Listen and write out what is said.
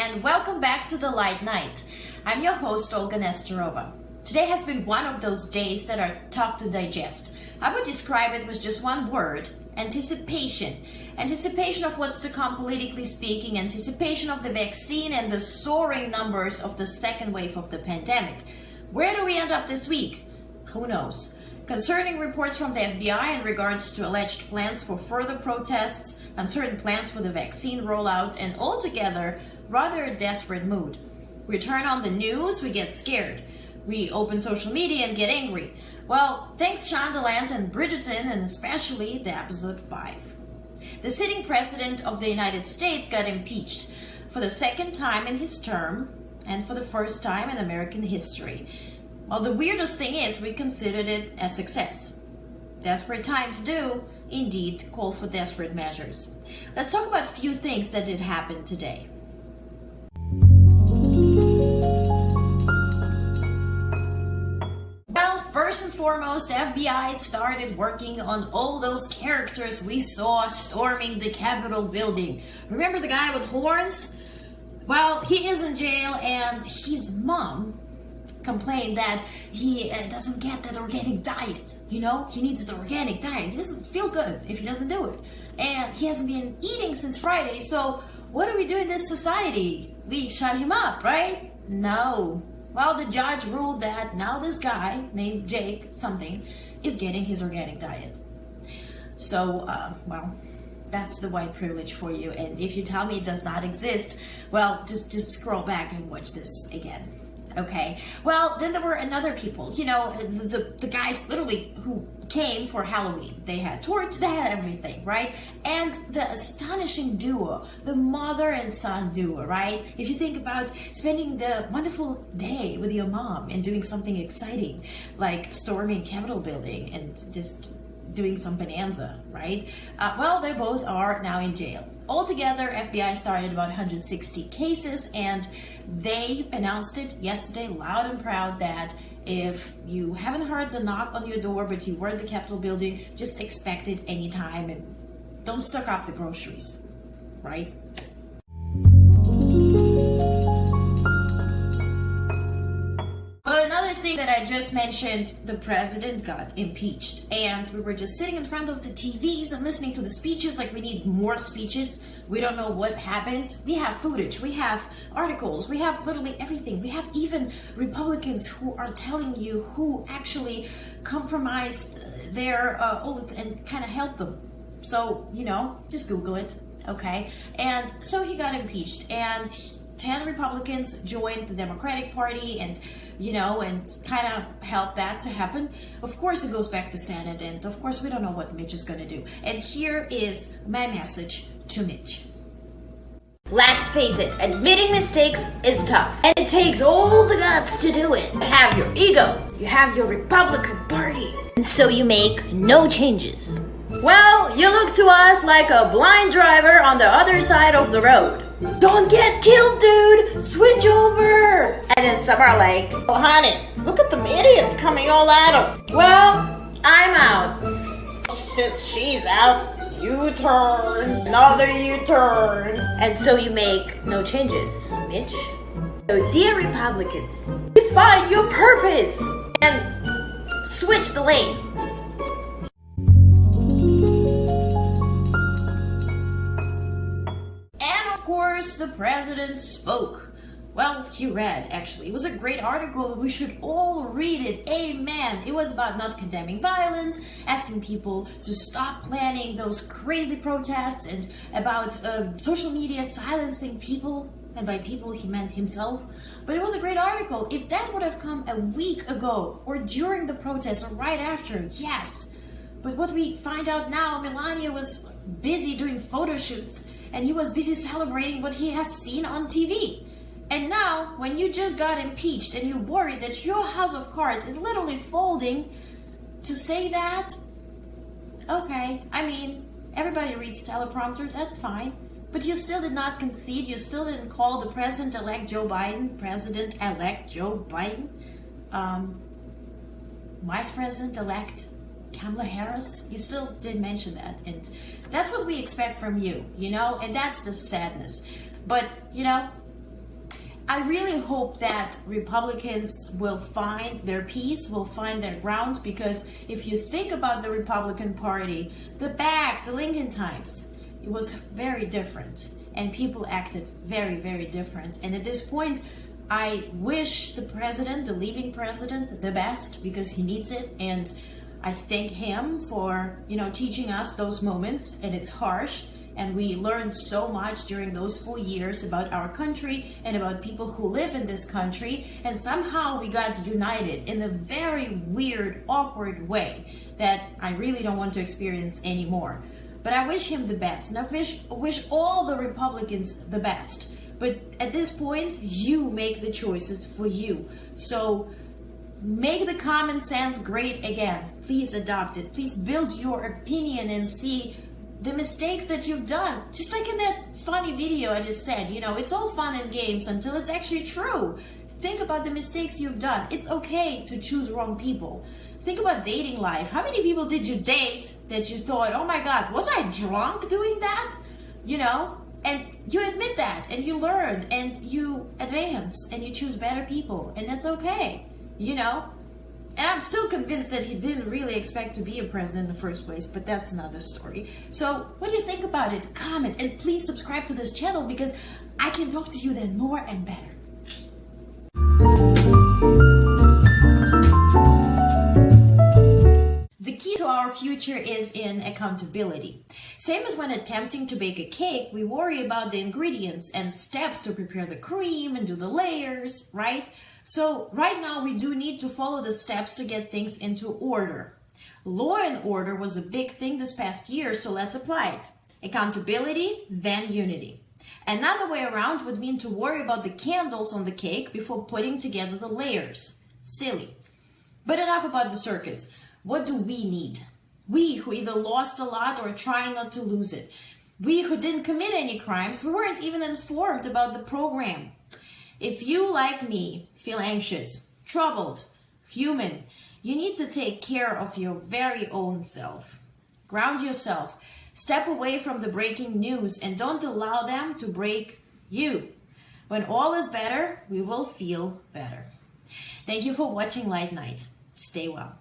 and welcome back to the Lite Night. I'm your host, Olga Nesterova. Today has been one of those days that are tough to digest. I would describe it with just one word: anticipation. Anticipation of what's to come politically speaking, anticipation of the vaccine and the soaring numbers of the second wave of the pandemic. Where do we end up this week? Who knows? Concerning reports from the FBI in regards to alleged plans for further protests, uncertain plans for the vaccine rollout, and altogether, rather a desperate mood. We turn on the news, we get scared. We open social media and get angry. Well, thanks Shondaland and Bridgerton, and especially the episode 5. The sitting president of the United States got impeached for the second time in his term and for the first time in American history. Well, the weirdest thing is we considered it a success. Desperate times do indeed call for desperate measures. Let's talk about a few things that did happen today. Well, first and foremost, the FBI started working on all those characters we saw storming the Capitol building. Remember the guy with horns? Well, he is in jail, and his mom complained that he doesn't get that organic diet. You know, he needs the organic diet. He doesn't feel good if he doesn't do it. And he hasn't been eating since Friday, so what do we do in this society? We shut him up, right? No. Well, the judge ruled that now this guy named Jake something is getting his organic diet. So, well, that's the white privilege for you. And if you tell me it does not exist, well, just scroll back and watch this again. Okay. Well, then there were another people, you know, the guys literally who came for Halloween. They had torch, they had everything, right? And the astonishing duo, the mother and son duo, right? If you think about spending the wonderful day with your mom and doing something exciting, like storming Capitol building and just doing some bonanza, right? Well, they both are now in jail. Altogether, FBI started about 160 cases, and they announced it yesterday loud and proud that if you haven't heard the knock on your door but you were at the Capitol building, just expect it anytime and don't stock up the groceries, right? Well, another thing that I just mentioned, the president got impeached, and we were just sitting in front of the TVs and listening to the speeches like we need more speeches. We don't know what happened. We have footage, we have articles, we have literally everything. We have even Republicans who are telling you who actually compromised their oath and kind of helped them. So, you know, just Google it, okay? And so he got impeached, and 10 Republicans joined the Democratic Party and, you know, and kind of helped that to happen. Of course, it goes back to Senate, and of course, we don't know what Mitch is going to do. And here is my message to Mitch. Let's face it, admitting mistakes is tough. And it takes all the guts to do it. You have your ego, you have your Republican Party, and so you make no changes. Well, you look to us like a blind driver on the other side of the road. Don't get killed, dude! Switch over! And then some are like, oh honey, look at them idiots coming all at us. Well, I'm out. Since she's out, U-turn, another U-turn. And so you make no changes, Mitch. So dear Republicans, define your purpose and switch the lane. The president spoke. Well, he read, actually. It was a great article. We should all read it. Amen. It was about not condemning violence, asking people to stop planning those crazy protests, and about social media silencing people. And by people, he meant himself. But it was a great article. If that would have come a week ago, or during the protests, or right after, yes. But what we find out now, Melania was busy doing photo shoots, and he was busy celebrating what he has seen on TV. And now, when you just got impeached and you're worried that your house of cards is literally folding, to say that, okay, I mean, everybody reads teleprompter, that's fine. But you still did not concede, you still didn't call the President-elect Joe Biden, Vice President-elect Kamala Harris. You still didn't mention that. And that's what we expect from you, you know? And that's the sadness. But, you know, I really hope that Republicans will find their peace, will find their ground, because if you think about the Republican Party, the Lincoln times, it was very different, and people acted very, very different. And at this point, I wish the president, the leaving president, the best, because he needs it, and I thank him for, teaching us those moments, and it's harsh. And we learned so much during those 4 years about our country and about people who live in this country. And somehow we got united in a very weird, awkward way that I really don't want to experience anymore. But I wish him the best, and I wish all the Republicans the best. But at this point, you make the choices for you. So make the common sense great again. Please adopt it. Please build your opinion and see the mistakes that you've done. Just like in that funny video I just said, it's all fun and games until it's actually true. Think about the mistakes you've done. It's okay to choose wrong people. Think about dating life. How many people did you date that you thought, oh my God, was I drunk doing that? And you admit that, and you learn, and you advance, and you choose better people, and that's okay, And I'm still convinced that he didn't really expect to be a president in the first place, but that's another story. So what do you think about it? Comment, and please subscribe to this channel, because I can talk to you then more and better. The key to our future is in accountability. Same as when attempting to bake a cake, we worry about the ingredients and steps to prepare the cream and do the layers, right? So right now we do need to follow the steps to get things into order. Law and order was a big thing this past year, so let's apply it. Accountability, then unity. Another way around would mean to worry about the candles on the cake before putting together the layers. Silly. But enough about the circus. What do we need? We who either lost a lot or trying not to lose it. We who didn't commit any crimes, we weren't even informed about the program. If you, like me, feel anxious, troubled, human, you need to take care of your very own self. Ground yourself. Step away from the breaking news and don't allow them to break you. When all is better, we will feel better. Thank you for watching Lite Night. Stay well.